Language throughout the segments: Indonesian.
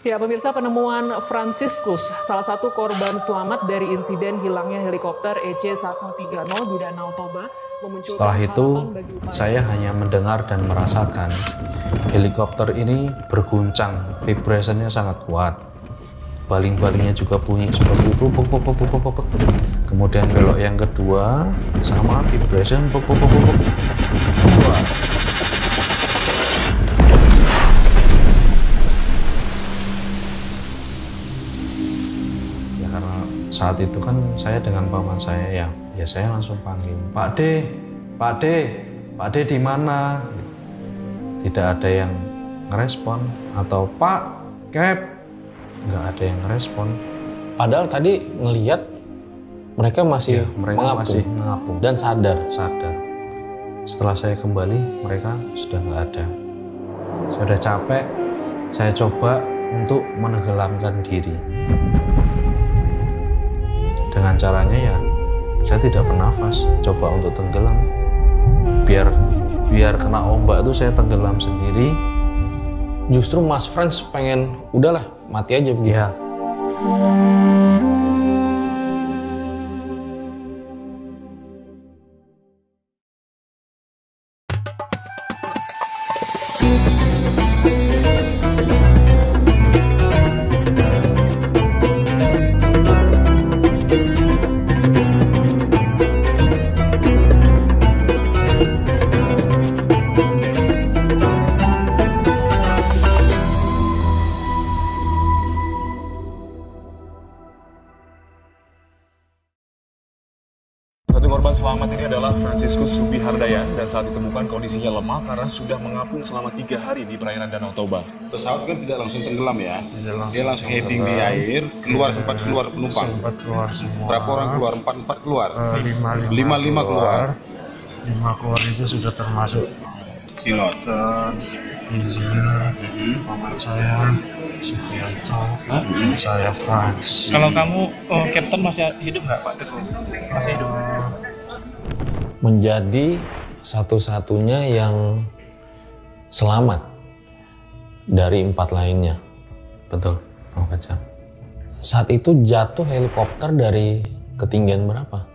Ya, pemirsa, penemuan Franciscus, salah satu korban selamat dari insiden hilangnya helikopter EC-130 di Danau Toba, memunculkan Setelah itu, harapan bagi upaya. saya hanya mendengar dan merasakan helikopter ini berguncang, vibrasinya sangat kuat. Baling-balingnya juga bunyi seperti itu, puk, puk, puk, puk, puk, puk. Kemudian belok yang kedua, sama vibration, puk, puk, puk, puk, puk. Wah. Karena saat itu kan saya dengan paman saya ya saya langsung panggil, Pak D di mana? Gitu. Tidak ada yang ngerespon, atau Pak Cap, nggak ada yang ngerespon. Padahal tadi ngelihat mereka masih mengapung dan sadar. Setelah saya kembali, mereka sudah nggak ada. Saya udah capek, saya coba untuk menenggelamkan diri. Dengan caranya ya, saya tidak bernafas, coba untuk tenggelam. Biar kena ombak itu saya tenggelam sendiri. Justru Mas Frans pengen, udahlah mati aja begitu. Ya. Satu korban selamat ini adalah Franciscus Subihardayan, dan saat ditemukan kondisinya lemah karena sudah mengapung selama 3 hari di perairan Danau Toba. Pesawat kan tidak langsung tenggelam ya, dia langsung heading di air, sempat keluar penumpang. Sempat keluar semua. Berapa orang keluar? Empat keluar. Lima keluar. 5 keluar itu sudah termasuk Pilot. engineer, paman saya, Sugianto, saya Frans. Kalau kamu, Captain masih hidup nggak Pak Teguh? Masih hidup. Menjadi satu-satunya yang selamat dari 4 lainnya. Betul, Bang Fajar. Saat itu jatuh helikopter dari ketinggian berapa?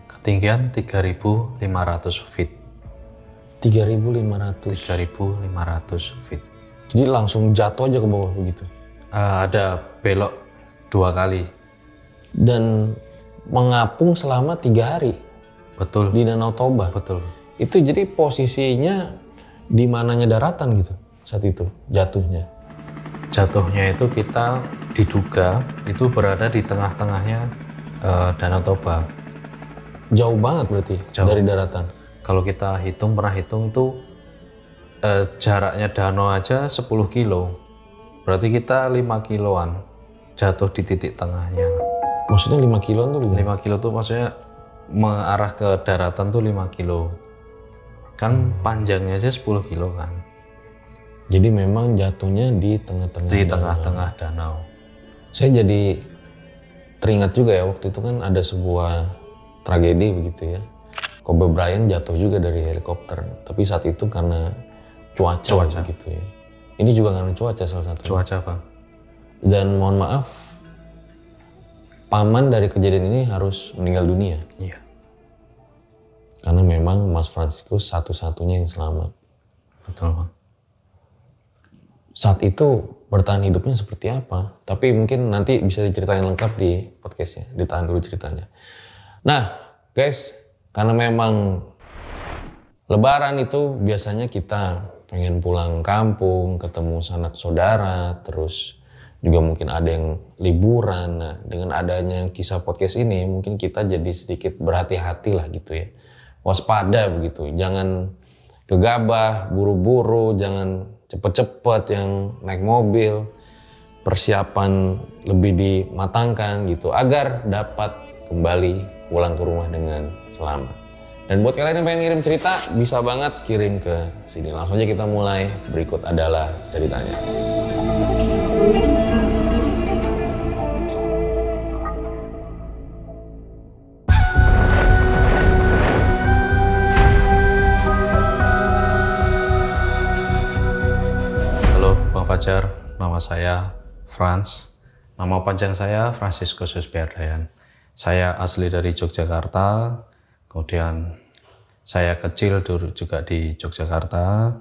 Ketinggian 3.500 feet. 3.500. 3.500 feet. Jadi langsung jatuh aja ke bawah begitu. Ada belok 2 kali. Dan mengapung selama 3 hari. Betul. Di Danau Toba. Betul. Itu jadi posisinya di mananya daratan gitu saat itu jatuhnya. Jatuhnya itu kita diduga itu berada di tengah-tengahnya Danau Toba. Jauh banget berarti dari daratan. Kalau kita pernah hitung itu jaraknya danau aja 10 kilo. Berarti kita 5 kiloan jatuh di titik tengahnya. Maksudnya 5 kiloan tuh? 5 kilo tuh maksudnya mengarah ke daratan tuh 5 kilo. Kan panjangnya aja 10 kilo kan. Jadi memang jatuhnya di tengah-tengah. Di tengah-tengah danau. Saya jadi teringat juga ya, waktu itu kan ada sebuah tragedi begitu ya. Kobe Bryant jatuh juga dari helikopter, tapi saat itu karena cuaca gitu ya. Ini juga karena cuaca salah satu. Cuaca, Bang. Dan mohon maaf, paman dari kejadian ini harus meninggal dunia. Iya. Karena memang Mas Franciscus satu-satunya yang selamat. Betul, Bang. Saat itu bertahan hidupnya seperti apa? Tapi mungkin nanti bisa diceritain lengkap di podcastnya, ditahan dulu ceritanya. Nah, guys, karena memang Lebaran itu biasanya kita pengen pulang kampung, ketemu sanak saudara, terus juga mungkin ada yang liburan. Nah, dengan adanya kisah podcast ini, mungkin kita jadi sedikit berhati-hati lah gitu ya. Waspada begitu, jangan gegabah, buru-buru, jangan cepet-cepet yang naik mobil. Persiapan lebih dimatangkan gitu, agar dapat kembali pulang ke rumah dengan selamat. Dan buat kalian yang pengen ngirim cerita, bisa banget kirim ke sini. Langsung aja kita mulai. Berikut adalah ceritanya. Halo Bang Fajar, nama saya Franz. Nama panjang saya Franciscus Subi Hardayan. Saya asli dari Yogyakarta, kemudian saya kecil dulu juga di Yogyakarta.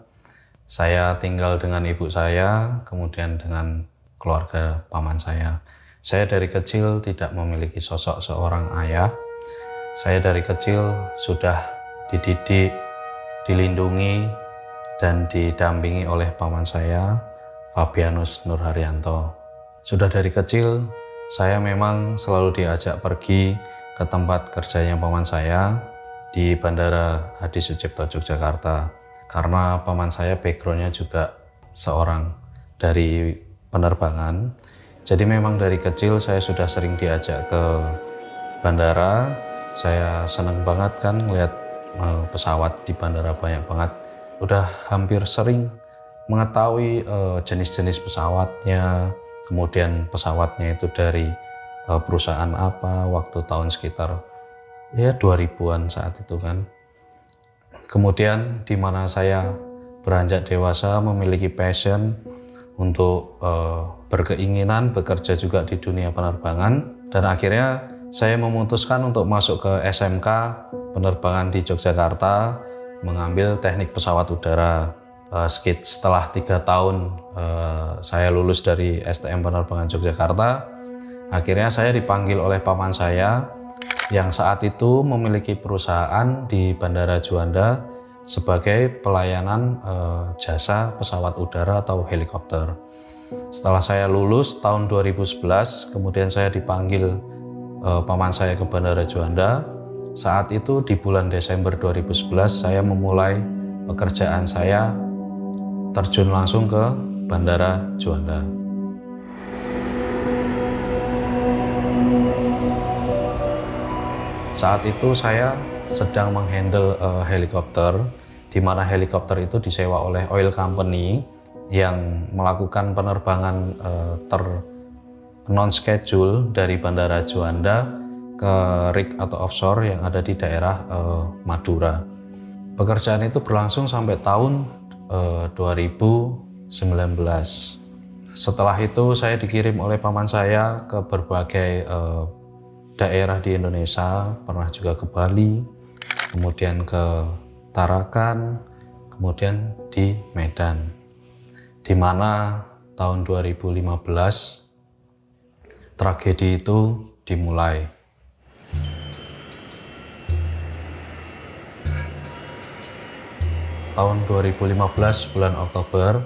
Saya tinggal dengan ibu saya, kemudian dengan keluarga paman saya. Saya dari kecil tidak memiliki sosok seorang ayah. Saya dari kecil sudah dididik, dilindungi, dan didampingi oleh paman saya, Fabianus Nur Haryanto. Sudah dari kecil, saya memang selalu diajak pergi ke tempat kerjanya paman saya di Bandara Adi Sucipto, Yogyakarta. Karena paman saya backgroundnya juga seorang dari penerbangan. Jadi memang dari kecil saya sudah sering diajak ke bandara. Saya senang banget kan melihat pesawat di bandara banyak banget. Udah hampir sering mengetahui jenis-jenis pesawatnya, kemudian pesawatnya itu dari perusahaan apa, waktu tahun sekitar ya 2000-an saat itu kan. Kemudian di mana saya beranjak dewasa memiliki passion untuk berkeinginan bekerja juga di dunia penerbangan, dan akhirnya saya memutuskan untuk masuk ke SMK penerbangan di Yogyakarta, mengambil teknik pesawat udara. Setelah 3 tahun saya lulus dari STM Penerbangan Yogyakarta, akhirnya saya dipanggil oleh paman saya yang saat itu memiliki perusahaan di Bandara Juanda sebagai pelayanan jasa pesawat udara atau helikopter. Setelah saya lulus tahun 2011, kemudian saya dipanggil paman saya ke Bandara Juanda. Saat itu di bulan Desember 2011 saya memulai pekerjaan saya terjun langsung ke Bandara Juanda. Saat itu saya sedang menghandle helikopter, di mana helikopter itu disewa oleh oil company yang melakukan penerbangan non-schedule dari Bandara Juanda ke rig atau offshore yang ada di daerah Madura. Pekerjaan itu berlangsung sampai tahun 2019. Setelah itu saya dikirim oleh paman saya ke berbagai daerah di Indonesia, pernah juga ke Bali, kemudian ke Tarakan, kemudian di Medan, di mana tahun 2015 tragedi itu dimulai. Tahun 2015 bulan Oktober,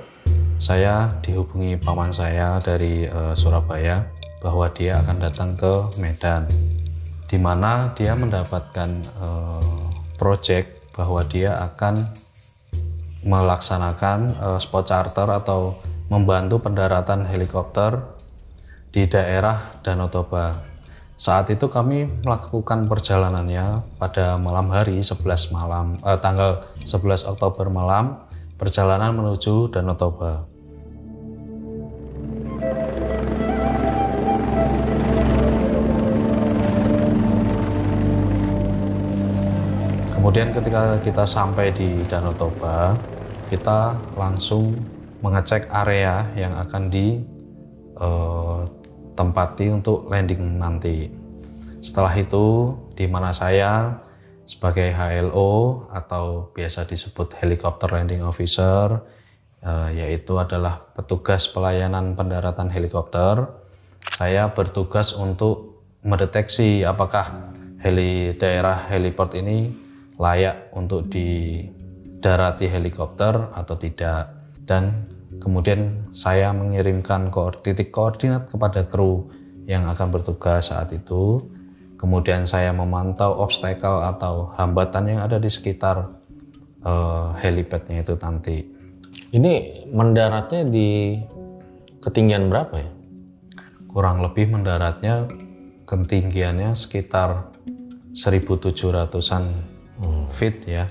saya dihubungi paman saya dari Surabaya bahwa dia akan datang ke Medan, di mana dia mendapatkan proyek bahwa dia akan melaksanakan spot charter atau membantu pendaratan helikopter di daerah Danau Toba. Saat itu kami melakukan perjalanannya pada malam hari tanggal 11 Oktober malam, perjalanan menuju Danau Toba. Kemudian ketika kita sampai di Danau Toba, kita langsung mengecek area yang akan ditempati untuk landing nanti. Setelah itu, di mana saya sebagai HLO atau biasa disebut Helicopter Landing Officer, yaitu adalah petugas pelayanan pendaratan helikopter, saya bertugas untuk mendeteksi apakah daerah heliport ini layak untuk didarati helikopter atau tidak, dan kemudian saya mengirimkan titik koordinat kepada kru yang akan bertugas saat itu. Kemudian saya memantau obstacle atau hambatan yang ada di sekitar helipadnya itu nanti. Ini mendaratnya di ketinggian berapa ya? Kurang lebih mendaratnya ketinggiannya sekitar 1.700-an feet ya.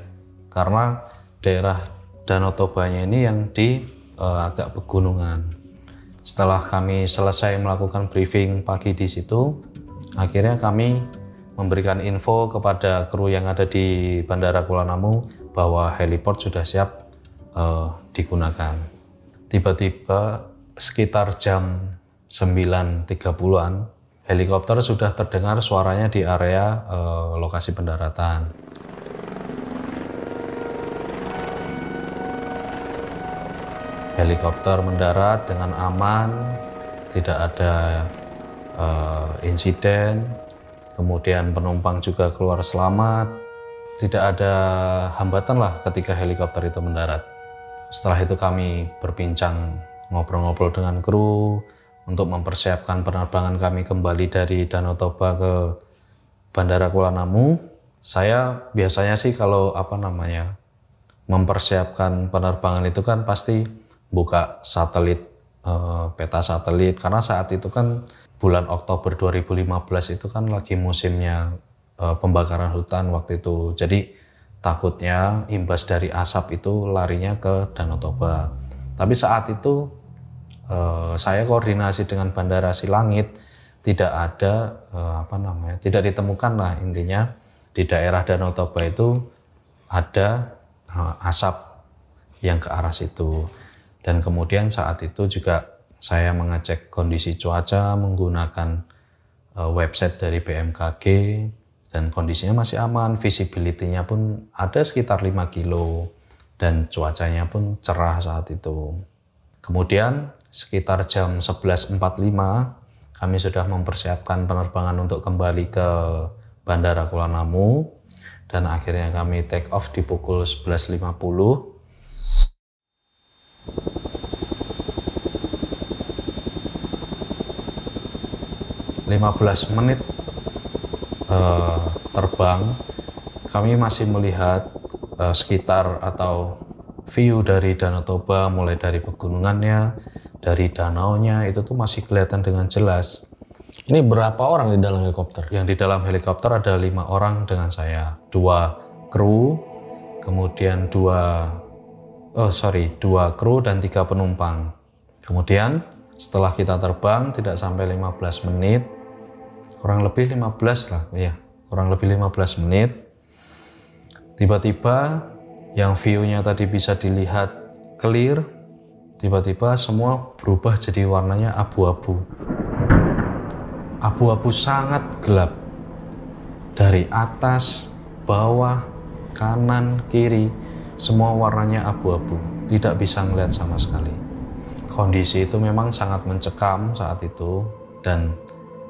Karena daerah Danau Tobanya ini yang di agak pegunungan. Setelah kami selesai melakukan briefing pagi di situ, akhirnya kami memberikan info kepada kru yang ada di Bandara Kuala Namu bahwa heliport sudah siap digunakan. Tiba-tiba sekitar jam 9.30-an, helikopter sudah terdengar suaranya di area lokasi pendaratan. Helikopter mendarat dengan aman, tidak ada insiden, kemudian penumpang juga keluar selamat, tidak ada hambatan lah ketika helikopter itu mendarat. Setelah itu kami berbincang, ngobrol-ngobrol dengan kru untuk mempersiapkan penerbangan kami kembali dari Danau Toba ke Bandara Kuala Namu. Saya biasanya sih kalau mempersiapkan penerbangan itu kan pasti buka satelit, peta satelit, karena saat itu kan bulan Oktober 2015 itu kan lagi musimnya pembakaran hutan waktu itu. Jadi takutnya imbas dari asap itu larinya ke Danau Toba. Tapi saat itu saya koordinasi dengan Bandara Silangit, tidak ada tidak ditemukan lah intinya di daerah Danau Toba itu ada asap yang ke arah situ. Dan kemudian saat itu juga saya mengecek kondisi cuaca menggunakan website dari BMKG, dan kondisinya masih aman, visibility-nya pun ada sekitar 5 kilo dan cuacanya pun cerah saat itu. Kemudian sekitar jam 11.45 kami sudah mempersiapkan penerbangan untuk kembali ke Bandara Kuala Namu, dan akhirnya kami take off di pukul 11.50. 15 menit terbang, kami masih melihat sekitar atau view dari Danau Toba, mulai dari pegunungannya, dari danaunya, itu tuh masih kelihatan dengan jelas. Ini berapa orang di dalam helikopter? Yang di dalam helikopter ada 5 orang dengan saya, 2 kru, kemudian 2 kru dan 3 penumpang. Kemudian setelah kita terbang tidak sampai 15 menit, kurang lebih 15 menit, tiba-tiba yang view-nya tadi bisa dilihat clear, tiba-tiba semua berubah jadi warnanya abu-abu. Abu-abu sangat gelap. Dari atas, bawah, kanan, kiri, semua warnanya abu-abu. Tidak bisa ngelihat sama sekali. Kondisi itu memang sangat mencekam saat itu, dan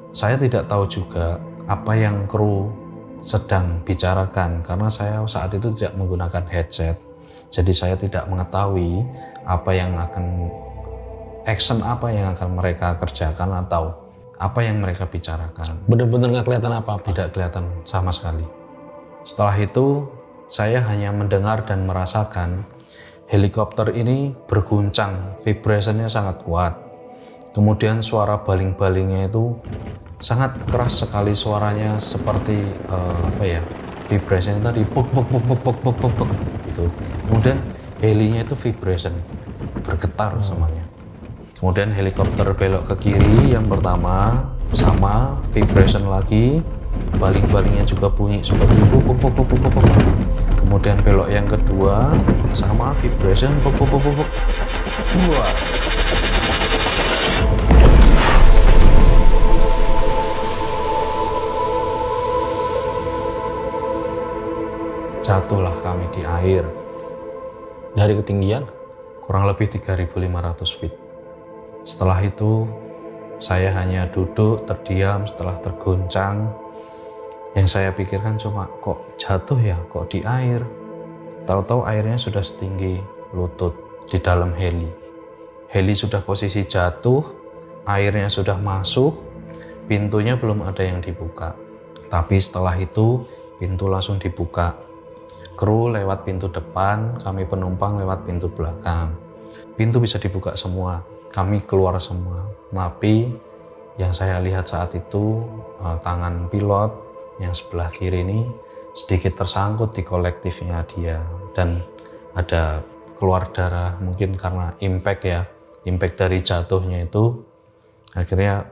saya tidak tahu juga apa yang kru sedang bicarakan karena saya saat itu tidak menggunakan headset. Jadi saya tidak mengetahui action apa yang akan mereka kerjakan atau apa yang mereka bicarakan. Benar-benar nggak kelihatan apa-apa? Tidak kelihatan sama sekali. Setelah itu saya hanya mendengar dan merasakan helikopter ini berguncang, vibrasinya sangat kuat. Kemudian suara baling-balingnya itu sangat keras sekali suaranya, seperti vibrasinya tadi buk gitu. Kemudian helinya itu vibration, bergetar semuanya. Kemudian helikopter belok ke kiri yang pertama, sama vibration lagi, baling-balingnya juga bunyi seperti buk. Kemudian belok yang kedua, sama vibration buk. Jatuhlah kami di air. Dari ketinggian? Kurang lebih 3.500 feet. Setelah itu, saya hanya duduk terdiam setelah terguncang. Yang saya pikirkan cuma, kok jatuh ya, kok di air. Tahu-tahu airnya sudah setinggi lutut di dalam heli. Heli sudah posisi jatuh, airnya sudah masuk, pintunya belum ada yang dibuka. Tapi setelah itu, pintu langsung dibuka. Kru lewat pintu depan, kami penumpang lewat pintu belakang. Pintu bisa dibuka semua, kami keluar semua. Tapi yang saya lihat saat itu, tangan pilot yang sebelah kiri ini sedikit tersangkut di kolektifnya dia. Dan ada keluar darah, mungkin karena impact dari jatuhnya itu. Akhirnya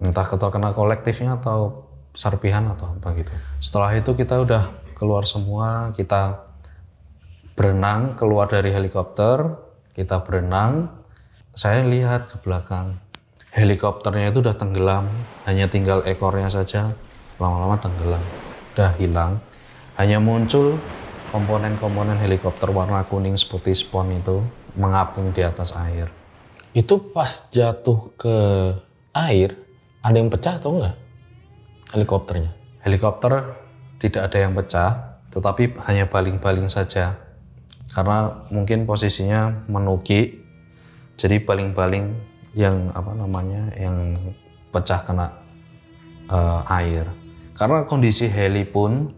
entah terkena kolektifnya atau serpihan atau apa gitu. Setelah itu kita udah keluar semua, kita berenang keluar dari helikopter, kita berenang saya lihat ke belakang. Helikopternya itu udah tenggelam, hanya tinggal ekornya saja, lama-lama tenggelam, udah hilang. Hanya muncul komponen-komponen helikopter warna kuning seperti spon itu mengapung di atas air. Itu pas jatuh ke air, ada yang pecah atau enggak helikopternya? Helikopter tidak ada yang pecah, tetapi hanya baling-baling saja. Karena mungkin posisinya menukik, jadi baling-baling yang yang pecah kena air. Karena kondisi heli pun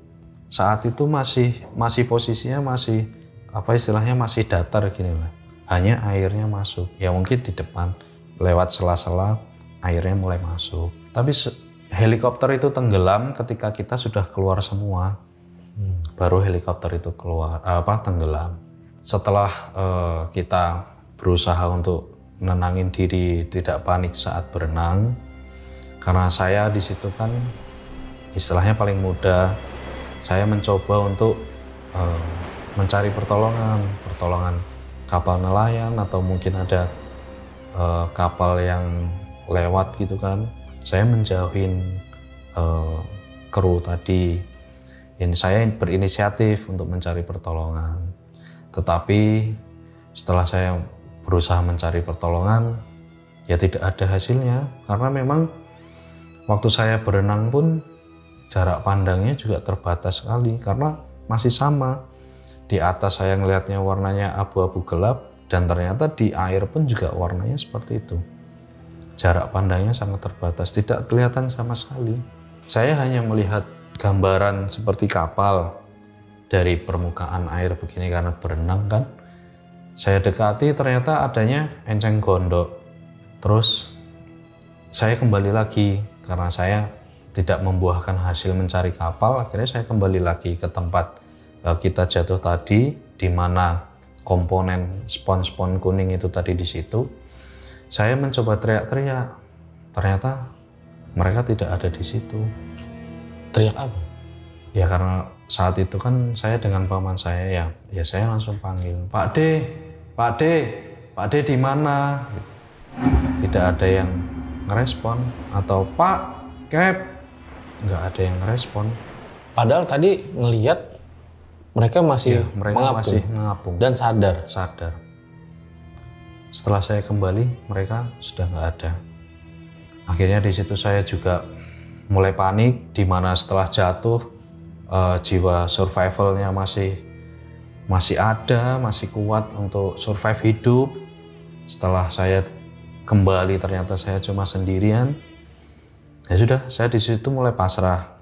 saat itu masih posisinya masih masih datar gini lah. Hanya airnya masuk. Ya mungkin di depan lewat sela-sela airnya mulai masuk. Tapi helikopter itu tenggelam ketika kita sudah keluar semua. Baru helikopter itu tenggelam. Setelah kita berusaha untuk menenangin diri, tidak panik saat berenang, karena saya di situ kan istilahnya paling muda, saya mencoba untuk mencari pertolongan kapal nelayan atau mungkin ada kapal yang lewat gitu kan. Saya menjauhin kru tadi. Saya berinisiatif untuk mencari pertolongan. Tetapi setelah saya berusaha mencari pertolongan, ya tidak ada hasilnya. Karena memang waktu saya berenang pun jarak pandangnya juga terbatas sekali. Karena masih sama. Di atas saya ngelihatnya warnanya abu-abu gelap, dan ternyata di air pun juga warnanya seperti itu. Jarak pandangnya sangat terbatas, tidak kelihatan sama sekali. Saya hanya melihat gambaran seperti kapal dari permukaan air begini karena berenang kan. Saya dekati ternyata adanya enceng gondok. Terus saya kembali lagi karena saya tidak membuahkan hasil mencari kapal. Akhirnya saya kembali lagi ke tempat kita jatuh tadi, di mana komponen spon-spon kuning itu tadi di situ. Saya mencoba teriak-teriak. Ternyata mereka tidak ada di situ. Teriak apa? Ya karena saat itu kan saya dengan paman saya ya saya langsung panggil, Pak D di mana? Gitu. Tidak ada yang ngerespon, atau Pak Cap, nggak ada yang ngerespon. Padahal tadi ngelihat mereka masih mengapung dan sadar. Setelah saya kembali, mereka sudah nggak ada. Akhirnya di situ saya juga mulai panik, di mana setelah jatuh jiwa survivalnya masih ada, masih kuat untuk survive hidup. Setelah saya kembali ternyata saya cuma sendirian. Ya sudah, saya di situ mulai pasrah.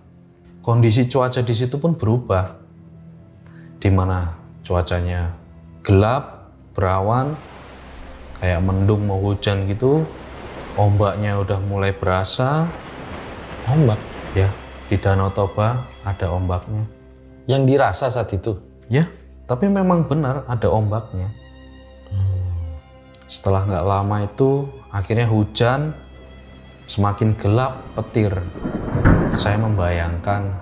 Kondisi cuaca di situ pun berubah, di mana cuacanya gelap, berawan, kayak mendung mau hujan gitu. Ombaknya udah mulai berasa. Ombak? Ya, di Danau Toba ada ombaknya. Yang dirasa saat itu? Ya, tapi memang benar ada ombaknya. Setelah nggak lama itu, akhirnya hujan, semakin gelap, petir. Saya membayangkan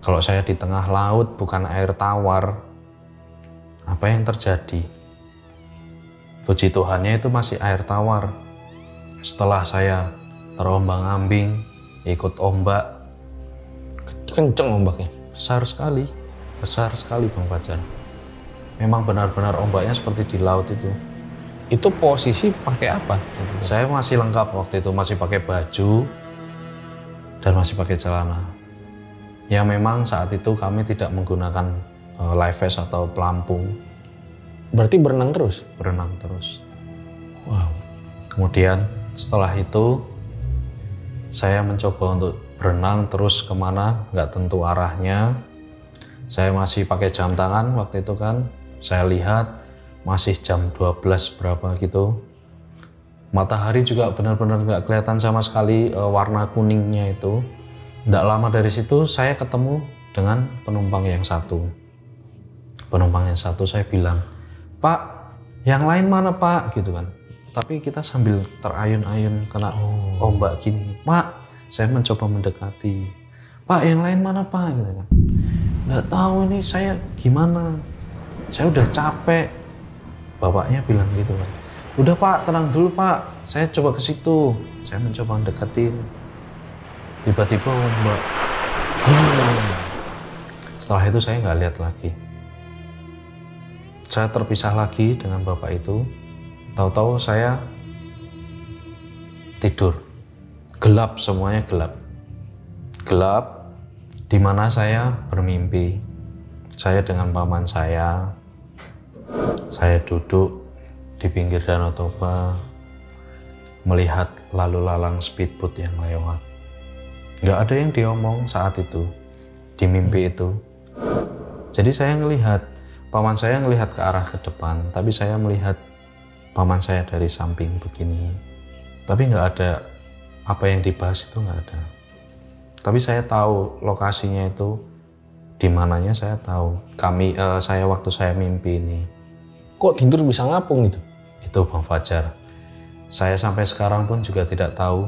kalau saya di tengah laut bukan air tawar, apa yang terjadi? Puji Tuhannya itu masih air tawar. Setelah saya terombang-ambing, ikut ombak. Kenceng ombaknya? Besar sekali Bang Fajar. Memang benar-benar ombaknya seperti di laut itu. Itu posisi pakai apa? Saya masih lengkap waktu itu, masih pakai baju dan masih pakai celana. Ya memang saat itu kami tidak menggunakan life vest atau pelampung. Berarti berenang terus? Berenang terus. Wow. Kemudian setelah itu saya mencoba untuk berenang terus kemana, nggak tentu arahnya. Saya masih pakai jam tangan waktu itu kan. Saya lihat masih jam 12 berapa gitu. Matahari juga benar-benar nggak kelihatan sama sekali warna kuningnya itu. Nggak lama dari situ saya ketemu dengan penumpang yang satu. Penumpang yang satu saya bilang, Pak, yang lain mana Pak? Gitu kan. Tapi kita sambil terayun-ayun kena ombak gini. Pak, saya mencoba mendekati. Pak, yang lain mana Pak? Gitu kan. Nggak tahu ini saya gimana. Saya udah capek. Bapaknya bilang gitu kan. Udah Pak, tenang dulu Pak, saya coba ke situ. Saya mencoba mendekatin. Tiba-tiba ombak. Setelah itu saya nggak lihat lagi. Saya terpisah lagi dengan bapak itu. Tahu-tahu saya tidur. Gelap, semuanya gelap. Gelap, di mana saya bermimpi. Saya dengan paman saya duduk di pinggir Danau Toba, melihat lalu lalang speedboat yang lewat. Nggak ada yang diomong saat itu, di mimpi itu. Jadi saya ngelihat, paman saya ngelihat ke arah ke depan, tapi saya melihat paman saya dari samping begini. Tapi nggak ada apa yang dibahas, itu nggak ada. Tapi saya tahu lokasinya itu, di mananya saya tahu. Saya waktu saya mimpi ini. Kok tidur bisa ngapung gitu? Itu Bang Fajar. Saya sampai sekarang pun juga tidak tahu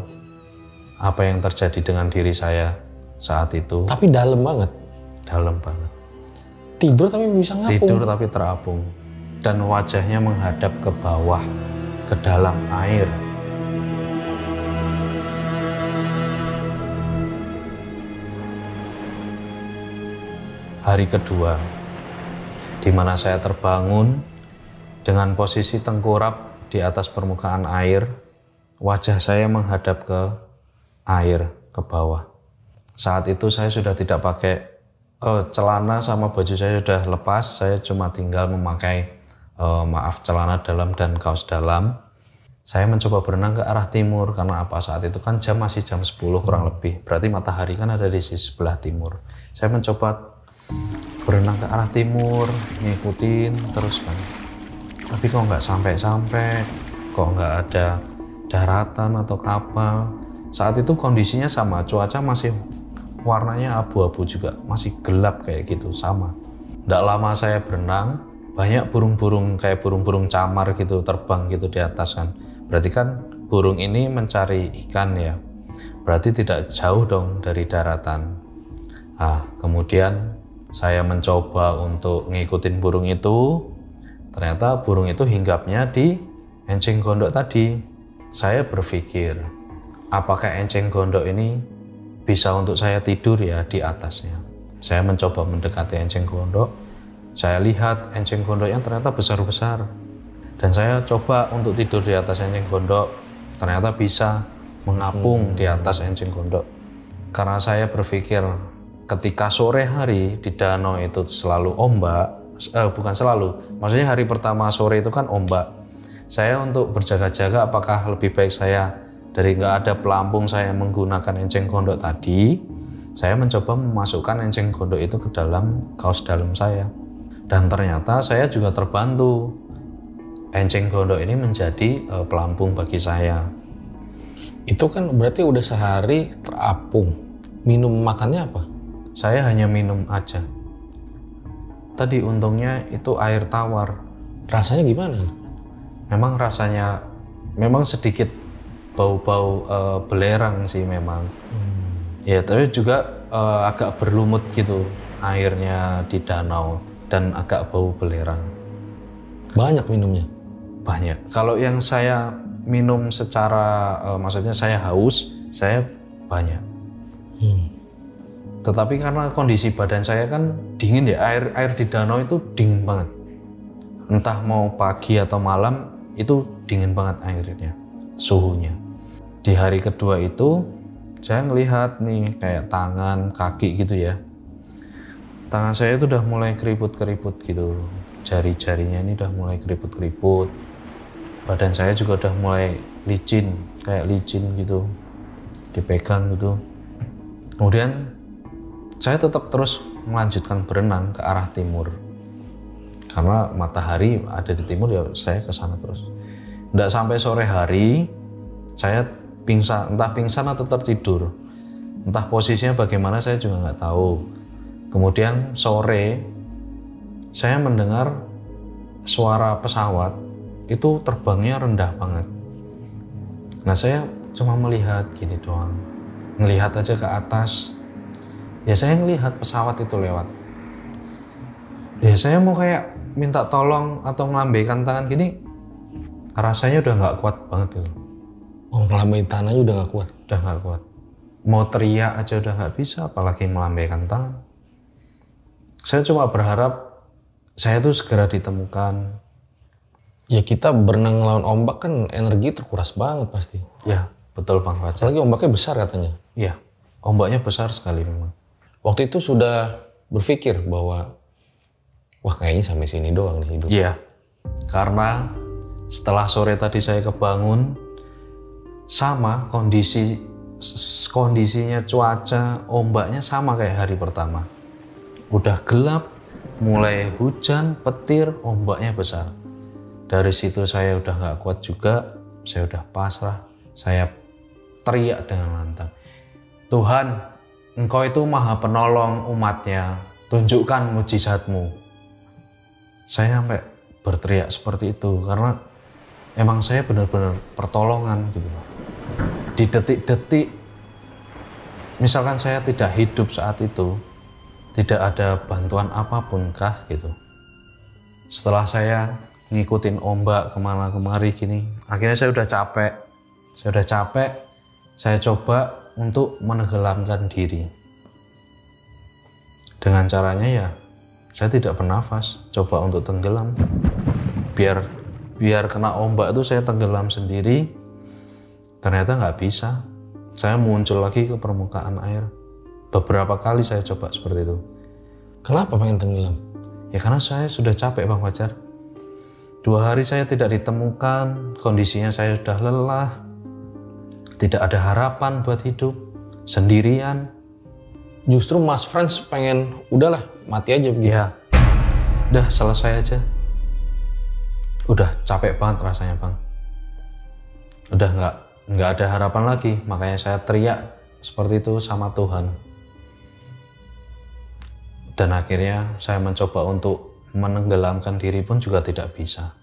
apa yang terjadi dengan diri saya saat itu. Tapi dalam banget. Dalam banget. Tidur tapi bisa ngapung. Tidur tapi terapung. Dan wajahnya menghadap ke bawah, ke dalam air. Hari kedua, di mana saya terbangun dengan posisi tengkurap di atas permukaan air, wajah saya menghadap ke air, ke bawah. Saat itu saya sudah tidak pakai celana, sama baju saya sudah lepas, saya cuma tinggal memakai celana dalam dan kaos dalam. Saya mencoba berenang ke arah timur, karena apa, saat itu kan masih jam 10 kurang lebih, berarti matahari kan ada di sisi sebelah timur. Saya mencoba berenang ke arah timur, ngikutin terus kan. Tapi kok nggak sampai-sampai, kok nggak ada daratan atau kapal. Saat itu kondisinya sama, cuaca masih warnanya abu-abu juga, masih gelap kayak gitu, sama. Nggak lama saya berenang, banyak burung-burung kayak burung-burung camar gitu terbang gitu di atas kan. Berarti kan burung ini mencari ikan ya, berarti tidak jauh dong dari daratan. Kemudian saya mencoba untuk ngikutin burung itu, ternyata burung itu hinggapnya di enceng gondok tadi. Saya berpikir, apakah enceng gondok ini bisa untuk saya tidur ya di atasnya. Saya mencoba mendekati enceng gondok, saya lihat enceng gondoknya ternyata besar-besar. Dan saya coba untuk tidur di atas enceng gondok, ternyata bisa mengapung di atas enceng gondok. Karena saya berpikir, ketika sore hari di danau itu selalu ombak, bukan selalu, maksudnya hari pertama sore itu kan ombak. Saya untuk berjaga-jaga, apakah lebih baik saya dari nggak ada pelampung, saya menggunakan enceng gondok tadi, saya mencoba memasukkan enceng gondok itu ke dalam kaos dalam saya. Dan ternyata saya juga terbantu. Enceng gondok ini menjadi pelampung bagi saya. Itu kan berarti udah sehari terapung. Minum makannya apa? Saya hanya minum aja. Tadi untungnya itu air tawar. Rasanya gimana? Memang rasanya, memang sedikit bau-bau belerang sih memang. Ya, tapi juga agak berlumut gitu airnya di danau dan agak bau belerang. Banyak minumnya? Banyak. Kalau yang saya minum secara, maksudnya saya haus, saya banyak. Tetapi karena kondisi badan saya kan dingin ya, air di danau itu dingin banget. Entah mau pagi atau malam, itu dingin banget airnya, suhunya. Di hari kedua itu, saya ngelihat nih kayak tangan, kaki gitu ya. Tangan saya itu udah mulai keriput-keriput gitu. Jari-jarinya ini udah mulai keriput-keriput. Badan saya juga udah mulai licin, kayak licin gitu. Dipegang gitu. Kemudian saya tetap terus melanjutkan berenang ke arah timur. Karena matahari ada di timur ya, saya ke sana terus. Nggak sampai sore hari, saya pingsan, entah pingsan atau tertidur. Entah posisinya bagaimana saya juga nggak tahu. Kemudian sore, saya mendengar suara pesawat itu terbangnya rendah banget. Nah, saya cuma melihat gini doang. Ngelihat aja ke atas. Ya saya ngelihat pesawat itu lewat. Ya saya mau kayak minta tolong atau ngelambaikan tangan gini, rasanya udah nggak kuat banget gitu. Oh, melambaikan tangannya udah nggak kuat? Udah nggak kuat. Mau teriak aja udah nggak bisa, apalagi melambaikan tangan. Saya cuma berharap saya tuh segera ditemukan. Ya kita berenang lawan ombak kan energi terkuras banget pasti. Ya, betul Bang Fajar. Apalagi ombaknya besar katanya. Iya, ombaknya besar sekali memang. Waktu itu sudah berpikir bahwa wah kayaknya sampai sini doang nih hidup. Iya, karena setelah sore tadi saya kebangun, sama kondisinya cuaca, ombaknya sama kayak hari pertama. Udah gelap, mulai hujan, petir, ombaknya besar. Dari situ saya udah nggak kuat juga, saya udah pasrah, saya teriak dengan lantang. Tuhan, Engkau itu maha penolong umatnya, tunjukkan mujizatmu. Saya sampai berteriak seperti itu, karena emang saya benar-benar pertolongan gitu. Di detik-detik, misalkan saya tidak hidup saat itu, tidak ada bantuan apapun kah gitu. Setelah saya ngikutin ombak kemana kemari gini, akhirnya saya udah capek, saya coba untuk menenggelamkan diri. Dengan caranya ya, saya tidak bernafas, coba untuk tenggelam. Biar kena ombak itu saya tenggelam sendiri, ternyata nggak bisa. Saya muncul lagi ke permukaan air. Beberapa kali saya coba seperti itu. Kenapa pengen tenggelam? Ya karena saya sudah capek Bang Fajar. 2 hari saya tidak ditemukan, kondisinya saya sudah lelah, tidak ada harapan buat hidup, sendirian. Justru Mas Frans pengen udahlah mati aja begitu. Ya, udah selesai aja. Udah capek banget rasanya Bang. Udah nggak ada harapan lagi, makanya saya teriak seperti itu sama Tuhan. Dan akhirnya saya mencoba untuk menenggelamkan diri pun juga tidak bisa.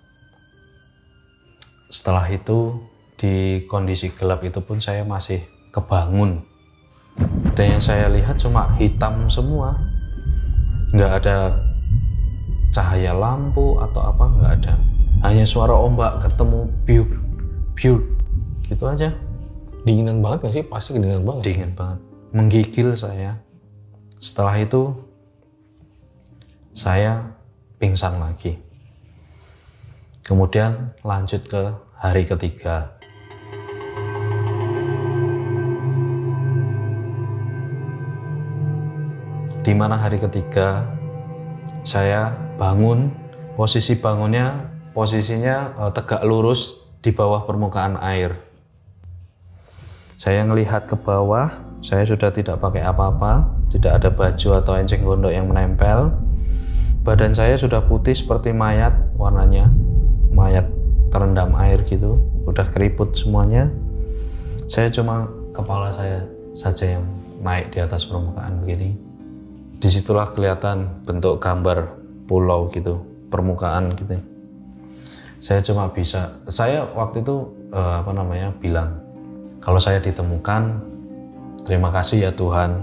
Setelah itu di kondisi gelap itu pun saya masih kebangun. Dan yang saya lihat cuma hitam semua. Nggak ada cahaya lampu atau apa, nggak ada. Hanya suara ombak ketemu biuk, biuk, gitu aja. Dinginan banget nggak sih? Pasti kedinginan banget. Dingin banget. Menggigil saya. Setelah itu saya pingsan lagi. Kemudian lanjut ke hari ketiga. Di mana hari ketiga saya bangun, posisinya tegak lurus di bawah permukaan air. Saya ngelihat ke bawah, saya sudah tidak pakai apa-apa, tidak ada baju atau enceng gondok yang menempel. Badan saya sudah putih seperti mayat warnanya, mayat terendam air gitu, udah keriput semuanya. Saya cuma kepala saya saja yang naik di atas permukaan begini. Disitulah kelihatan bentuk gambar pulau gitu, permukaan gitu. Saya waktu itu bilang, kalau saya ditemukan, terima kasih ya Tuhan.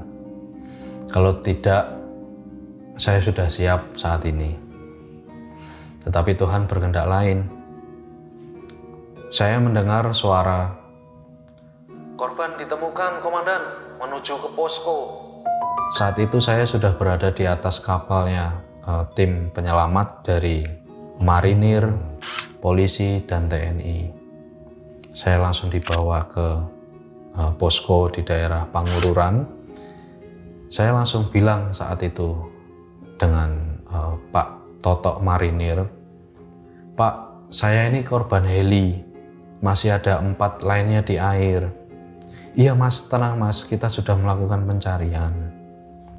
Kalau tidak, saya sudah siap saat ini. Tetapi Tuhan berkehendak lain. Saya mendengar suara, korban ditemukan komandan, menuju ke posko. Saat itu saya sudah berada di atas kapalnya tim penyelamat dari marinir, polisi, dan TNI. Saya langsung dibawa ke posko di daerah Pangururan. Saya langsung bilang saat itu dengan Pak Totok Marinir, Pak, saya ini korban heli, masih ada 4 lainnya di air. Iya Mas, tenang Mas, kita sudah melakukan pencarian.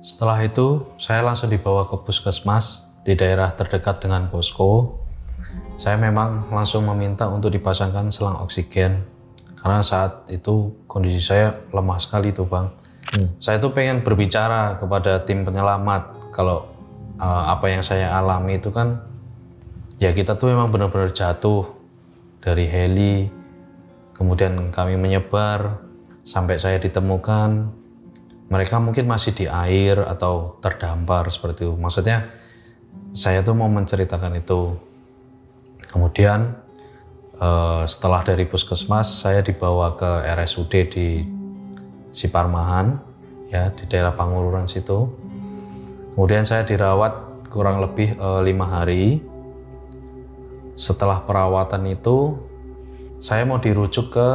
Setelah itu, saya langsung dibawa ke puskesmas di daerah terdekat dengan posko. Saya memang langsung meminta untuk dipasangkan selang oksigen, karena saat itu kondisi saya lemah sekali tuh Bang. Saya tuh pengen berbicara kepada tim penyelamat, kalau apa yang saya alami itu kan, ya kita tuh memang benar-benar jatuh dari heli, kemudian kami menyebar, sampai saya ditemukan, mereka mungkin masih di air atau terdampar seperti itu. Maksudnya, saya tuh mau menceritakan itu. Kemudian Setelah dari puskesmas saya dibawa ke RSUD di Siparmahan, ya di daerah Pangururan situ. Kemudian saya dirawat kurang lebih 5 hari. Setelah perawatan itu saya mau dirujuk ke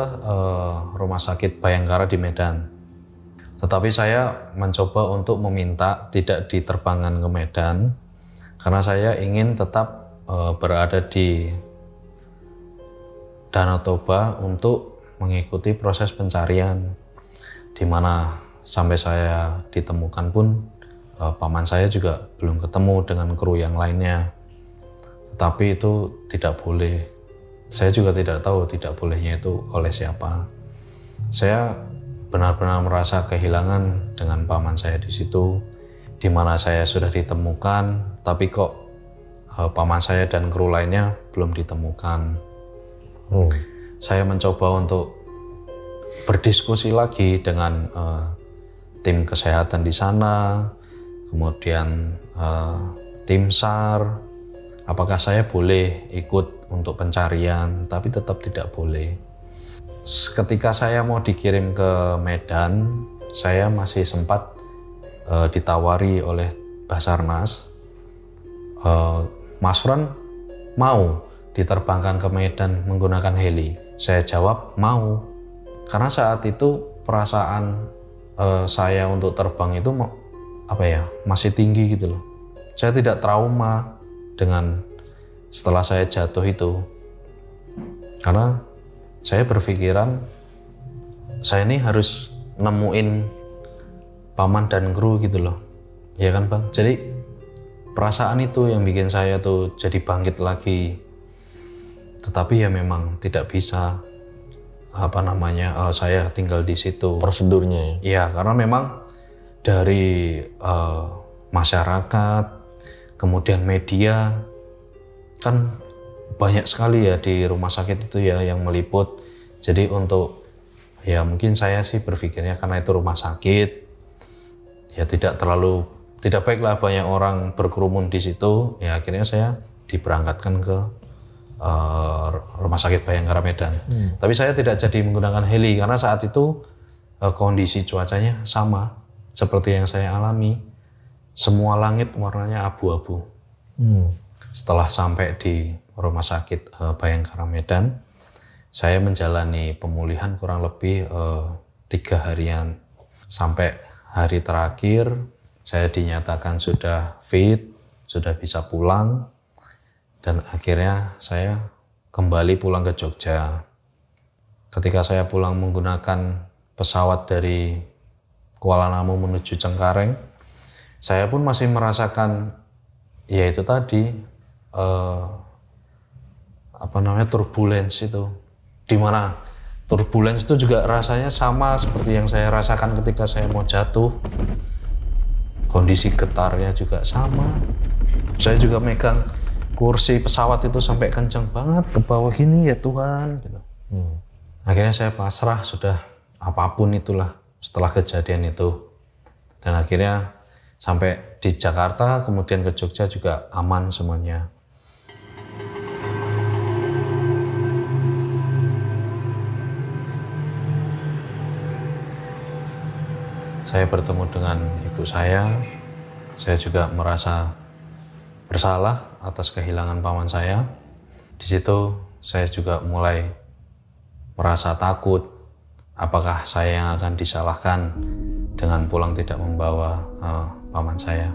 Rumah Sakit Bayangkara di Medan. Tetapi saya mencoba untuk meminta tidak diterbangkan ke Medan karena saya ingin tetap berada di Danau Toba untuk mengikuti proses pencarian, di mana sampai saya ditemukan pun paman saya juga belum ketemu dengan kru yang lainnya. Tapi itu tidak boleh. Saya juga tidak tahu tidak bolehnya itu oleh siapa. Saya benar-benar merasa kehilangan dengan paman saya di situ, di mana saya sudah ditemukan, tapi kok paman saya dan kru lainnya belum ditemukan. Saya mencoba untuk berdiskusi lagi dengan tim kesehatan di sana, kemudian tim SAR, apakah saya boleh ikut untuk pencarian, tapi tetap tidak boleh. Ketika saya mau dikirim ke Medan, saya masih sempat ditawari oleh Basarnas, Mas Fran mau diterbangkan ke Medan menggunakan heli. Saya jawab mau, karena saat itu perasaan saya untuk terbang itu masih tinggi gitu loh. Saya tidak trauma dengan setelah saya jatuh itu, karena saya berpikiran saya ini harus nemuin paman dan kru gitu loh, ya kan Bang. Jadi perasaan itu yang bikin saya tuh jadi bangkit lagi. Tetapi ya memang tidak bisa saya tinggal di situ. Prosedurnya ya? Iya, karena memang dari masyarakat, kemudian media, kan banyak sekali ya di rumah sakit itu ya yang meliput. Jadi untuk ya mungkin saya sih berpikirnya karena itu rumah sakit, ya tidak baiklah banyak orang berkerumun di situ. Ya akhirnya saya diberangkatkan ke Rumah Sakit Bayangkara Medan. Tapi saya tidak jadi menggunakan heli karena saat itu kondisi cuacanya sama seperti yang saya alami. Semua langit warnanya abu-abu. Setelah sampai di Rumah Sakit Bayangkara Medan, saya menjalani pemulihan kurang lebih 3 harian. Sampai hari terakhir saya dinyatakan sudah fit, sudah bisa pulang, dan akhirnya saya kembali pulang ke Jogja. Ketika saya pulang menggunakan pesawat dari Kuala Namu menuju Cengkareng, saya pun masih merasakan ya itu tadi turbulence itu, dimana turbulence itu juga rasanya sama seperti yang saya rasakan ketika saya mau jatuh. Kondisi getarnya juga sama. Saya juga megang kursi pesawat itu sampai kenceng banget ke bawah gini, ya Tuhan gitu. Akhirnya saya pasrah, sudah apapun itulah setelah kejadian itu. Dan akhirnya sampai di Jakarta, kemudian ke Jogja juga aman semuanya. Saya bertemu dengan ibu saya juga merasa bersalah atas kehilangan paman saya. Di situ saya juga mulai merasa takut, apakah saya yang akan disalahkan dengan pulang tidak membawa paman saya.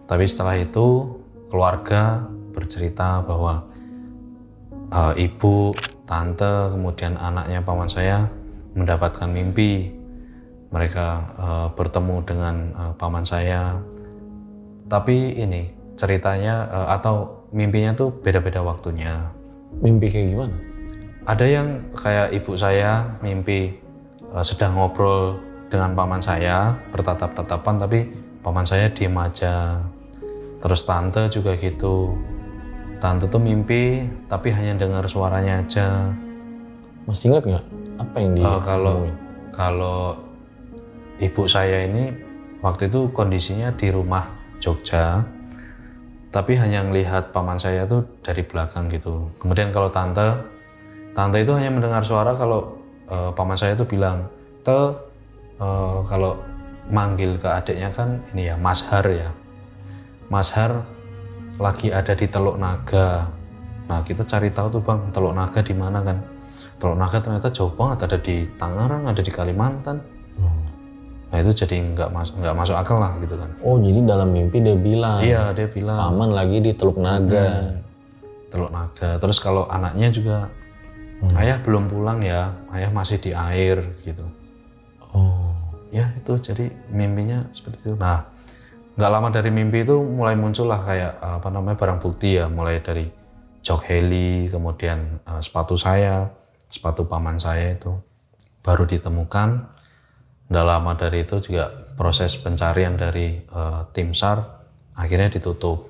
Tapi setelah itu keluarga bercerita bahwa ibu, tante, kemudian anaknya paman saya mendapatkan mimpi. Mereka bertemu dengan paman saya. Tapi ini ceritanya atau mimpinya tuh beda-beda waktunya. Mimpi kayak gimana? Ada yang kayak ibu saya mimpi sedang ngobrol dengan paman saya, bertatap-tatapan, tapi paman saya diem aja. Terus tante juga gitu. Tante tuh mimpi tapi hanya dengar suaranya aja. Masih ingat nggak apa yang dia kalau ibu saya ini waktu itu kondisinya di rumah Jogja, tapi hanya melihat paman saya tuh dari belakang gitu. Kemudian kalau tante Tante itu hanya mendengar suara kalau paman saya itu bilang, kalau manggil ke adiknya kan ini ya, Mas Har ya. Mas Har lagi ada di Teluk Naga. Nah kita cari tahu tuh bang, Teluk Naga di mana kan? Teluk Naga ternyata jauh banget, ada di Tangerang, ada di Kalimantan. Nah itu jadi nggak masuk akal lah gitu kan. Oh jadi dalam mimpi dia bilang. Iya dia bilang. Paman lagi di Teluk Naga. Teluk Naga. Terus kalau anaknya juga, ayah belum pulang ya, ayah masih di air gitu. Oh. Ya itu jadi mimpinya seperti itu. Nah nggak lama dari mimpi itu mulai muncul lah kayak barang bukti ya, mulai dari jok heli, kemudian sepatu saya, sepatu paman saya itu baru ditemukan. Nggak lama dari itu juga proses pencarian dari tim SAR akhirnya ditutup.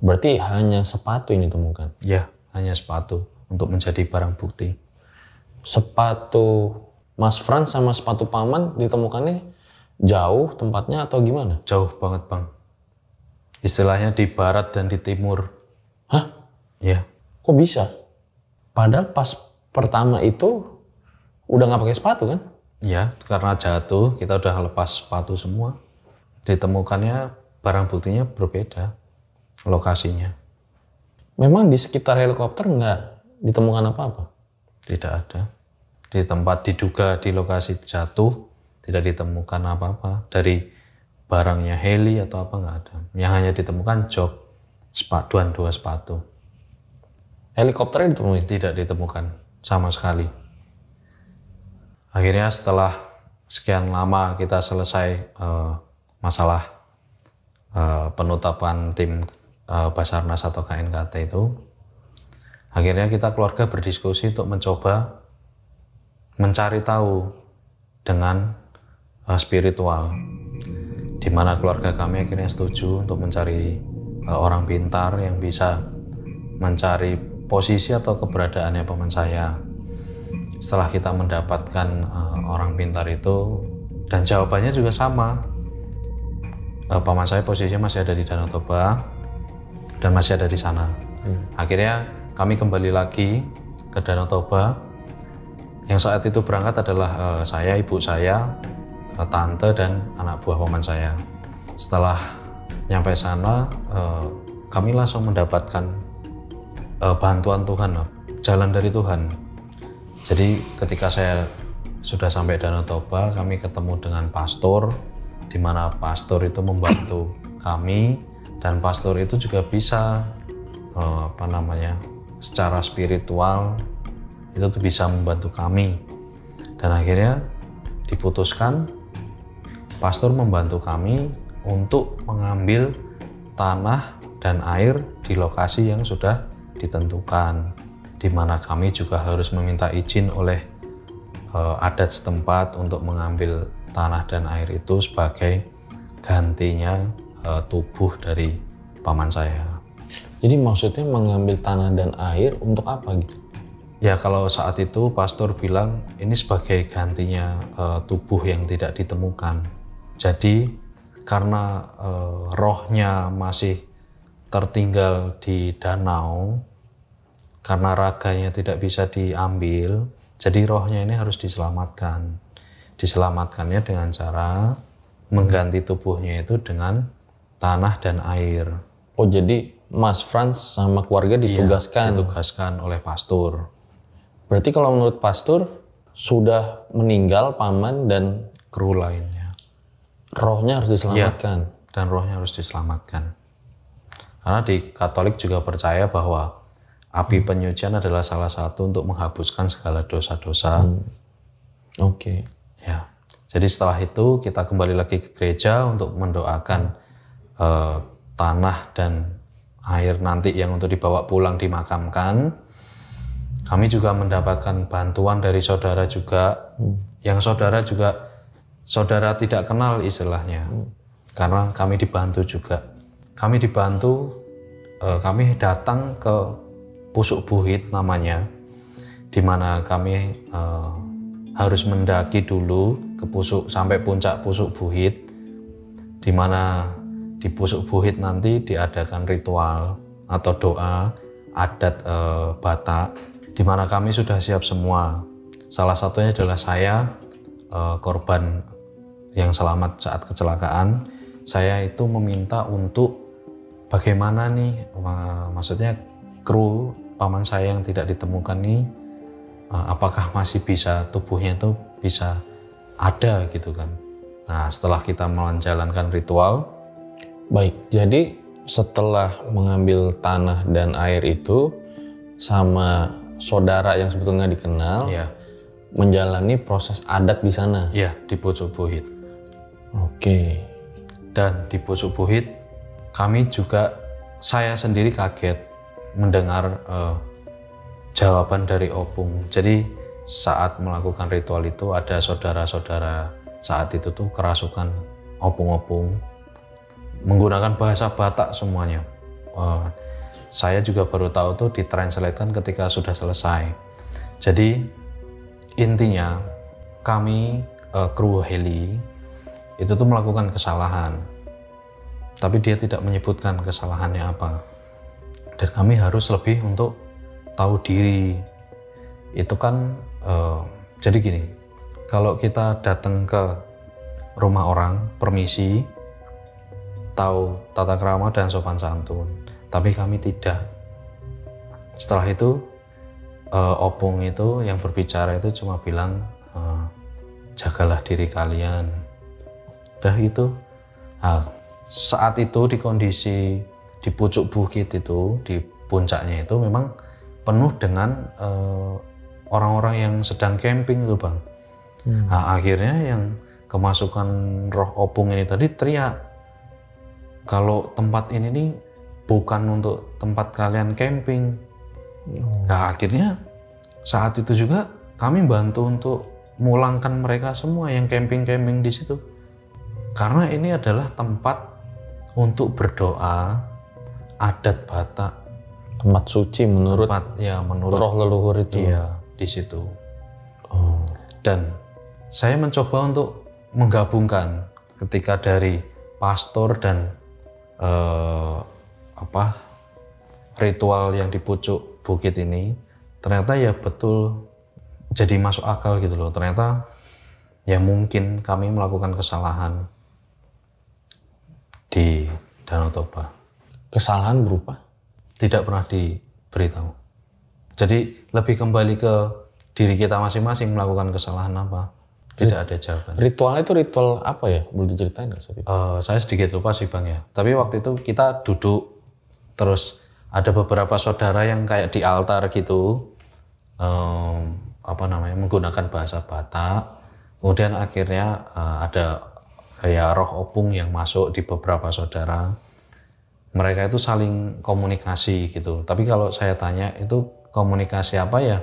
Berarti hanya sepatu yang ditemukan? Ya, hanya sepatu untuk menjadi barang bukti. Sepatu Mas Frans sama sepatu paman ditemukannya jauh tempatnya atau gimana? Jauh banget bang. Istilahnya di barat dan di timur. Hah? Ya. Kok bisa? Padahal pas pertama itu udah nggak pakai sepatu kan? Ya, karena jatuh kita udah lepas sepatu semua. Ditemukannya barang buktinya berbeda lokasinya. Memang di sekitar helikopter nggak ditemukan apa-apa? Tidak ada. Di tempat diduga di lokasi jatuh tidak ditemukan apa-apa. Dari barangnya heli atau apa nggak ada. Yang hanya ditemukan jok, dua sepatu. Helikopternya ditemukan? Tidak ditemukan sama sekali. Akhirnya setelah sekian lama kita selesai masalah penutapan tim Basarnas atau KNKT itu, akhirnya kita keluarga berdiskusi untuk mencoba mencari tahu dengan spiritual, di mana keluarga kami akhirnya setuju untuk mencari orang pintar yang bisa mencari posisi atau keberadaannya paman saya. Setelah kita mendapatkan orang pintar itu, dan jawabannya juga sama, paman saya posisinya masih ada di Danau Toba dan masih ada di sana. Akhirnya kami kembali lagi ke Danau Toba. Yang saat itu berangkat adalah saya, ibu saya, tante, dan anak buah paman saya. Setelah nyampe sana, kami langsung mendapatkan bantuan Tuhan, jalan dari Tuhan. Jadi ketika saya sudah sampai Danau Toba, kami ketemu dengan pastor, di mana pastor itu membantu kami, dan pastor itu juga bisa secara spiritual itu tuh bisa membantu kami. Dan akhirnya diputuskan pastor membantu kami untuk mengambil tanah dan air di lokasi yang sudah ditentukan, di mana kami juga harus meminta izin oleh adat setempat untuk mengambil tanah dan air itu sebagai gantinya tubuh dari paman saya. Jadi maksudnya mengambil tanah dan air untuk apa gitu? Ya kalau saat itu pastor bilang ini sebagai gantinya tubuh yang tidak ditemukan. Jadi karena rohnya masih tertinggal di danau, karena raganya tidak bisa diambil, jadi rohnya ini harus diselamatkan. Diselamatkannya dengan cara mengganti tubuhnya itu dengan tanah dan air. Oh jadi Mas Frans sama keluarga ditugaskan? Iya, ditugaskan oleh pastor. Berarti kalau menurut pastor sudah meninggal paman dan kru lainnya, rohnya harus diselamatkan? Iya, dan rohnya harus diselamatkan. Karena di Katolik juga percaya bahwa api penyucian adalah salah satu untuk menghapuskan segala dosa-dosa. Oke. Ya. Jadi setelah itu kita kembali lagi ke gereja untuk mendoakan tanah dan air nanti yang untuk dibawa pulang dimakamkan. Kami juga mendapatkan bantuan dari saudara juga, yang saudara tidak kenal istilahnya, karena kami dibantu juga. Kami datang ke Pusuk Buhit namanya, di mana kami harus mendaki dulu ke sampai puncak Pusuk Buhit, di mana di Pusuk Buhit nanti diadakan ritual atau doa adat Batak, di mana kami sudah siap semua. Salah satunya adalah saya, korban yang selamat saat kecelakaan. Saya itu meminta untuk bagaimana nih, maksudnya kru paman saya yang tidak ditemukan nih, apakah masih bisa, tubuhnya itu bisa ada gitu kan. Nah, setelah kita menjalankan ritual. Baik, jadi setelah mengambil tanah dan air itu sama saudara yang sebetulnya dikenal, ya, menjalani proses adat di sana. Ya, di Pucuk Buhit. Oke. Dan di Pucuk Buhit kami juga, saya sendiri kaget mendengar jawaban dari Opung. Jadi saat melakukan ritual itu ada saudara-saudara saat itu tuh kerasukan opung-opung menggunakan bahasa Batak semuanya. Saya juga baru tahu tuh ditranslatekan ketika sudah selesai. Jadi intinya kami kru heli itu tuh melakukan kesalahan, tapi dia tidak menyebutkan kesalahannya apa. Dan kami harus lebih untuk tahu diri. Itu kan jadi gini, kalau kita datang ke rumah orang, permisi, tahu tata krama dan sopan santun, tapi kami tidak. Setelah itu Opung itu yang berbicara itu cuma bilang, jagalah diri kalian. Udah gitu. Nah, saat itu di kondisi di pucuk bukit itu, di puncaknya itu memang penuh dengan orang-orang yang sedang camping itu Bang. Nah, akhirnya yang kemasukan roh Opung ini tadi teriak, kalau tempat ini nih bukan untuk tempat kalian camping. Nah, akhirnya saat itu juga kami bantu untuk mulangkan mereka semua yang camping-camping di situ. Karena ini adalah tempat untuk berdoa adat Batak. Tempat suci menurut menurut roh leluhur itu. Iya, di situ. Dan saya mencoba untuk menggabungkan ketika dari pastor dan ritual yang di pucuk bukit ini, ternyata ya betul jadi masuk akal gitu loh. Ternyata ya mungkin kami melakukan kesalahan di Danau Toba. Kesalahan berupa? Tidak pernah diberitahu. Jadi lebih kembali ke diri kita masing-masing melakukan kesalahan apa. Tidak ada jawaban. Ritualnya itu ritual apa ya? Boleh diceritain nggak saat itu? Saya sedikit lupa sih Bang ya. Tapi waktu itu kita duduk, terus ada beberapa saudara yang kayak di altar gitu, menggunakan bahasa Batak. Kemudian akhirnya ada ya roh Opung yang masuk di beberapa saudara. Mereka itu saling komunikasi gitu. Tapi kalau saya tanya itu komunikasi apa ya?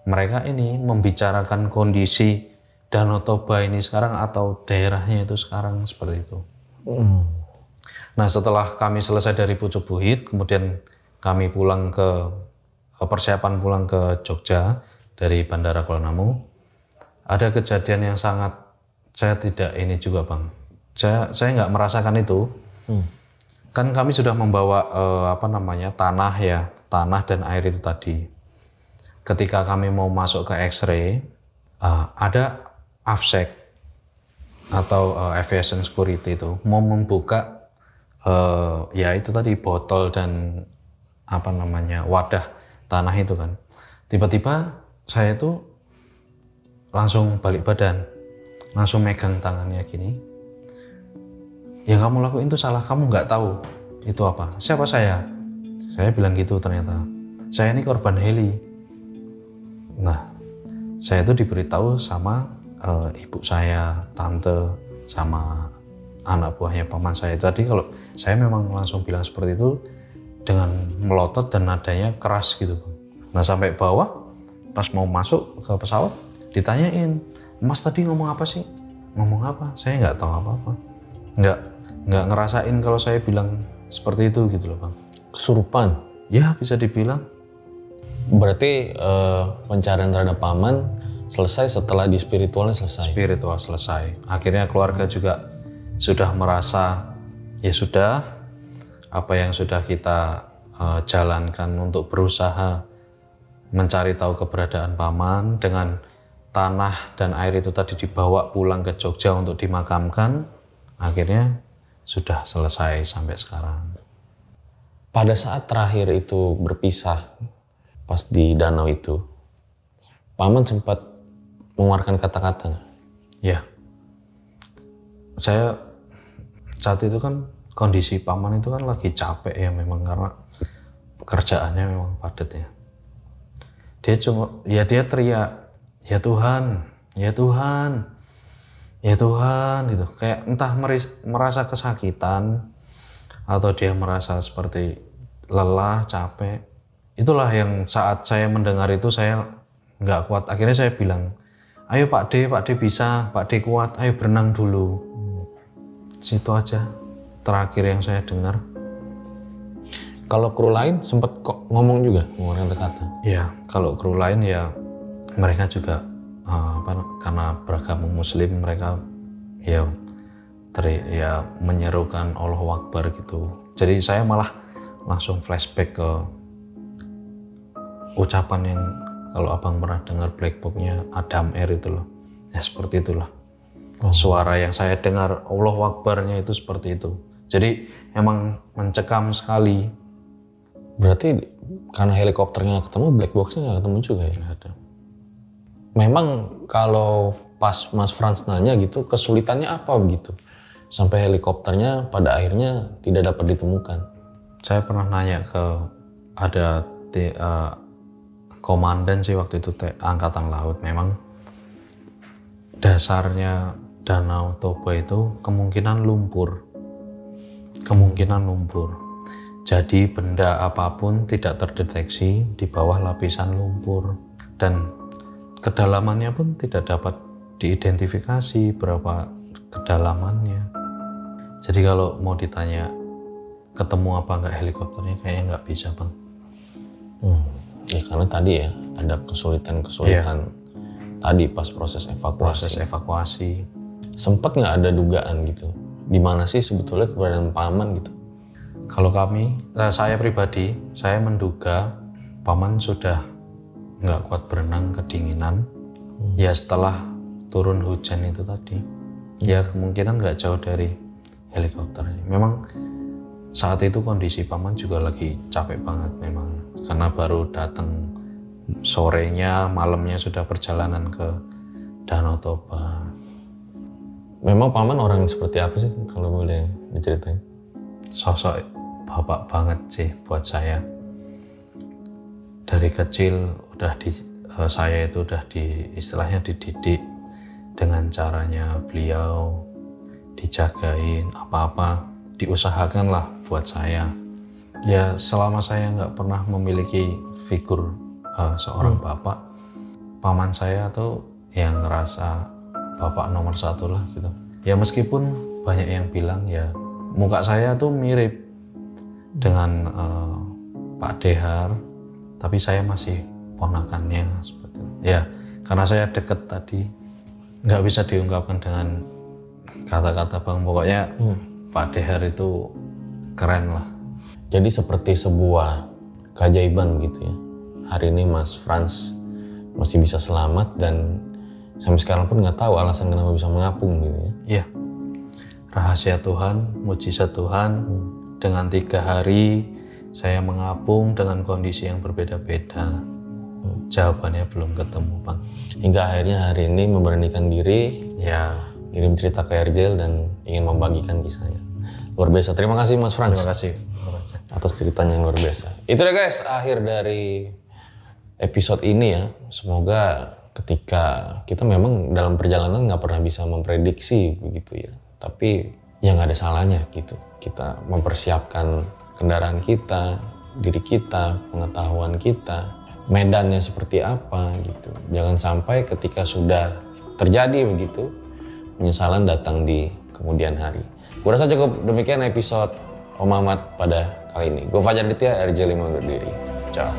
Mereka ini membicarakan kondisi Danau Toba ini sekarang atau daerahnya itu sekarang seperti itu. Nah, setelah kami selesai dari Pucuk Buhit, kemudian kami pulang ke persiapan pulang ke Jogja dari Bandara Kuala Namu. Ada kejadian yang sangat saya tidak ini juga Bang. Saya nggak merasakan itu. Kan kami sudah membawa tanah dan air itu tadi. Ketika kami mau masuk ke X-ray, ada AFSEC atau Aviation Security itu mau membuka ya itu tadi botol dan wadah tanah itu kan. Tiba-tiba saya itu langsung balik badan, langsung megang tangannya gini. Yang kamu lakuin itu salah, kamu nggak tahu itu apa. Siapa saya? Saya bilang gitu ternyata. Saya ini korban heli. Nah, saya itu diberitahu sama ibu saya, tante, sama anak buahnya paman saya tadi. Kalau saya memang langsung bilang seperti itu dengan melotot dan nadanya keras gitu. Nah, sampai bawah pas mau masuk ke pesawat ditanyain, Mas tadi ngomong apa sih? Ngomong apa? Saya nggak tahu apa-apa. Nggak ngerasain kalau saya bilang seperti itu gitu loh Bang. Kesurupan? Ya bisa dibilang. Berarti pencarian terhadap paman selesai setelah di spiritualnya selesai? Spiritual selesai. Akhirnya keluarga juga sudah merasa ya sudah, apa yang sudah kita jalankan untuk berusaha mencari tahu keberadaan paman, dengan tanah dan air itu tadi dibawa pulang ke Jogja untuk dimakamkan, akhirnya sudah selesai sampai sekarang. Pada saat terakhir itu berpisah, pas di danau itu, paman sempat mengeluarkan kata-kata. Ya, saya saat itu kan kondisi paman itu kan lagi capek ya memang karena pekerjaannya memang padat ya. Dia teriak, ya Tuhan, ya Tuhan, ya Tuhan gitu. Kayak entah merasa kesakitan atau dia merasa seperti lelah, capek. Itulah yang saat saya mendengar itu saya nggak kuat. Akhirnya saya bilang, ayo Pak D bisa, Pak D kuat, ayo berenang dulu. Situ aja terakhir yang saya dengar. Kalau kru lain sempat kok ngomong juga, mengeluarkan kata-kata? Ya, kalau kru lain ya mereka juga karena beragama Muslim mereka ya menyerukan Allahu Akbar gitu. Jadi saya malah langsung flashback ke ucapan yang kalau abang pernah dengar Black Box-nya Adam Air itu loh. Ya seperti itulah. Suara yang saya dengar Allahu Akbar-nya itu seperti itu. Jadi emang mencekam sekali. Berarti karena helikopternya ketemu, black box-nya nggak ketemu juga ya? Nggak ada. Memang kalau pas Mas Frans nanya gitu, kesulitannya apa begitu? Sampai helikopternya pada akhirnya tidak dapat ditemukan. Saya pernah nanya ke ada komandan sih waktu itu Angkatan Laut. Memang dasarnya Danau Toba itu kemungkinan lumpur. Jadi benda apapun tidak terdeteksi di bawah lapisan lumpur dan kedalamannya pun tidak dapat diidentifikasi berapa kedalamannya. Jadi kalau mau ditanya ketemu apa enggak helikopternya kayaknya nggak bisa bang. Ya karena tadi ya ada kesulitan tadi pas proses evakuasi. Sempat nggak ada dugaan gitu? Di mana sih sebetulnya keberadaan paman gitu? Kalau saya pribadi, saya menduga paman sudah nggak kuat berenang, kedinginan. Ya setelah turun hujan itu tadi, ya kemungkinan nggak jauh dari helikopter. Memang saat itu kondisi paman juga lagi capek banget memang, karena baru datang sorenya, malamnya sudah perjalanan ke Danau Toba. Memang paman orang seperti apa sih kalau boleh diceritain? Sosok bapak banget sih buat saya. Dari kecil saya itu udah istilahnya dididik dengan caranya beliau, dijagain apa-apa, diusahakan lah buat saya. Ya selama saya nggak pernah memiliki figur seorang bapak, paman saya tuh yang ngerasa bapak nomor satu lah gitu. Ya meskipun banyak yang bilang ya muka saya tuh mirip dengan Pak Dehar, tapi saya masih ponakannya seperti itu. Ya karena saya deket tadi, nggak bisa diungkapkan dengan kata-kata bang. Pokoknya Pak Dehar itu keren lah. Jadi seperti sebuah keajaiban gitu ya. Hari ini Mas Frans masih bisa selamat dan sampai sekarang pun nggak tahu alasan kenapa bisa mengapung gitu ya. Iya. Rahasia Tuhan, mujizat Tuhan. Dengan 3 hari saya mengapung dengan kondisi yang berbeda-beda. Jawabannya belum ketemu bang. Hingga akhirnya hari ini memberanikan diri, ya kirim cerita ke Erjel dan ingin membagikan kisahnya. Luar biasa. Terima kasih Mas Frans. Terima kasih atas ceritanya yang luar biasa. Itu deh guys, akhir dari episode ini ya. Semoga ketika kita memang dalam perjalanan nggak pernah bisa memprediksi begitu ya. Tapi ya nggak ada salahnya gitu. Kita mempersiapkan kendaraan kita, diri kita, pengetahuan kita, medannya seperti apa gitu. Jangan sampai ketika sudah terjadi begitu, penyesalan datang di kemudian hari. Gue rasa cukup demikian episode Om Ahmad pada kali ini. Gue Fajar Ditya, RJ5 undur diri. Ciao.